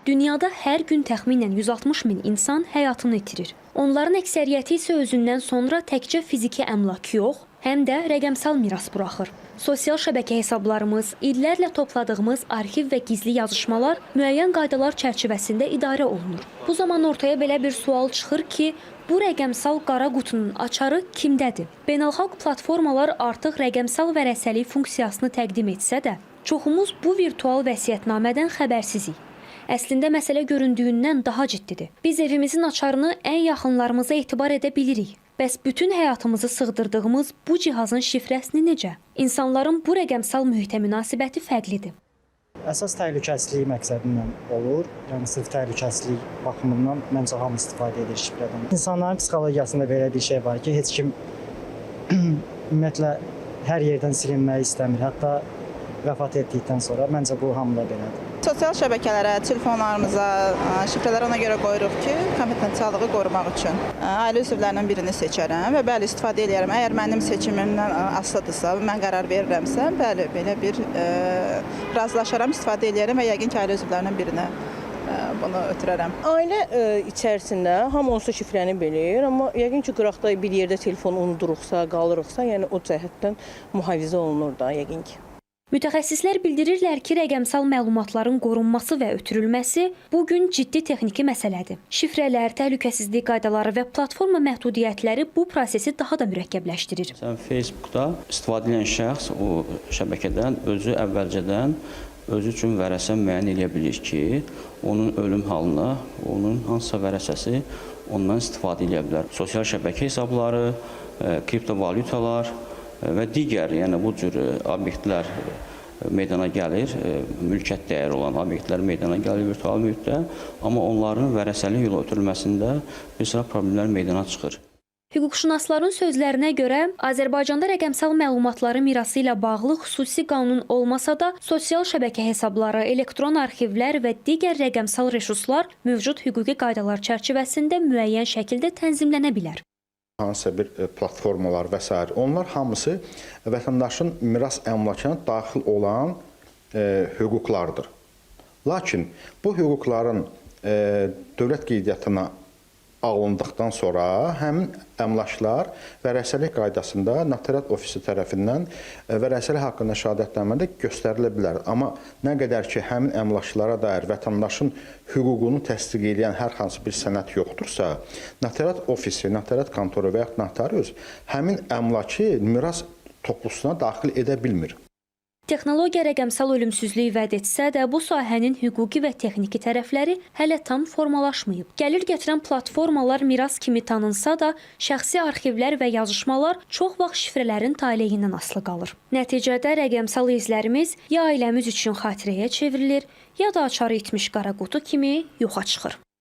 Dünyada hər gün təxminən 160 min insan həyatını itirir. Onların əksəriyyəti isə özündən sonra təkcə fiziki əmlak yox, həm də rəqəmsal miras buraxır. Sosial şəbəkə hesablarımız, illərlə topladığımız arxiv və gizli yazışmalar müəyyən qaydalar çərçivəsində idarə olunur. Bu zaman ortaya belə bir sual çıxır ki, bu rəqəmsal qara qutunun açarı kimdədir? Beynəlxalq platformalar artıq rəqəmsal vərəsəlik funksiyasını təqdim etsə də, çoxumuz bu virtual vəsiyyətnamədən xəbərsizik. Əslində məsələ göründüyündən daha ciddidir. Biz evimizin açarını ən yaxınlarımıza etibar edə bilirik. Bəs bütün həyatımızı sığdırdığımız bu cihazın şifrəsini necə? İnsanların bu rəqəmsal mühitə münasibəti fərqlidir. Əsas təhlükəsizlik məqsədindən olur. Yəni sırf təhlükəsizlik baxımından məncə hamı istifadə edir şifrədən. İnsanların psixologiyasında belə bir şey var ki, heç kim ümumiyyətlə hər yerdən silinməyi istəmir. Hətta vəfat etdikdən sonra məncə bu hamıda belədir. Sosial şəbəkələrə, telefonlarımıza şifrələri ona görə qoyuruq ki, konfidensiallığı qorumaq üçün. Ailə üzvlərinin birini seçərəm və bəli, istifadə edərəm. Əgər mənim seçimimdən asılıdırsa, mən qərar verirəmsə, bəli, belə bir razılaşaram, istifadə edərəm və yəqin ki, ailə üzvlərinin birinə bunu ötürərəm. Ailə içərisində hamı onsuz şifrəni bilir, amma yəqin ki, qıraqda bir yerdə telefon unuduruqsa, qalırıqsa, yəni o cəhətdən mühafizə olunur da yəqin ki. Mütəxəssislər bildirirlər ki, rəqəmsal məlumatların qorunması və ötürülməsi bugün ciddi texniki məsələdir. Şifrələr, təhlükəsizlik qaydaları və platforma məhdudiyyətləri bu prosesi daha da mürəkkəbləşdirir. Facebookda istifadə edən şəxs o şəbəkədən özü əvvəlcədən özü üçün vərəsə müəyyən edə bilir ki, onun ölüm halına, onun hansısa vərəsəsi ondan istifadə edə bilər. Sosial şəbəkə hesabları, kriptovalyutalar və digər, yəni bu cür obyektlər meydana gəlir, mülkiyyət dəyəri olan obyektlər meydana gəlir virtual mühitdə, amma onların vərəsəlik yola ötürülməsində bir sıra problemlər meydana çıxır. Hüquqşünasların sözlərinə görə, Azərbaycanda rəqəmsal məlumatları mirası ilə bağlı xüsusi qanun olmasa da, sosial şəbəkə hesabları, elektron arxivlər və digər rəqəmsal resurslar mövcud hüquqi qaydalar çərçivəsində müəyyən şəkildə tənzimlənə bilər. Hansısa bir platformalar və s. onlar hamısı vətəndaşın miras əmlakına daxil olan hüquqlardır. Lakin bu hüquqların dövlət qeydiyyatına alındıqdan sonra həmin əmlaklar vərəsəlik qaydasında notariat ofisi tərəfindən vərəsəlik haqqında şəhadətnamədə göstərilə bilər. Amma nə qədər ki, həmin əmlaklara dair vətəndaşın hüququnu təsdiq edən hər hansı bir sənəd yoxdursa, notariat ofisi, notariat kontoru və yaxud notarius həmin əmlakı miras toplusuna daxil edə bilmir. Texnologiya rəqəmsal ölümsüzlük vəd etsə də, bu sahənin hüquqi və texniki tərəfləri hələ tam formalaşmayıb. Gəlir gətirən platformalar miras kimi tanınsa da, şəxsi arxivlər və yazışmalar çox vaxt şifrələrin taleyindən asılı qalır. Nəticədə rəqəmsal izlərimiz ya ailəmiz üçün xatirəyə çevrilir, ya da açarı itmiş qara qutu kimi yoxa çıxır.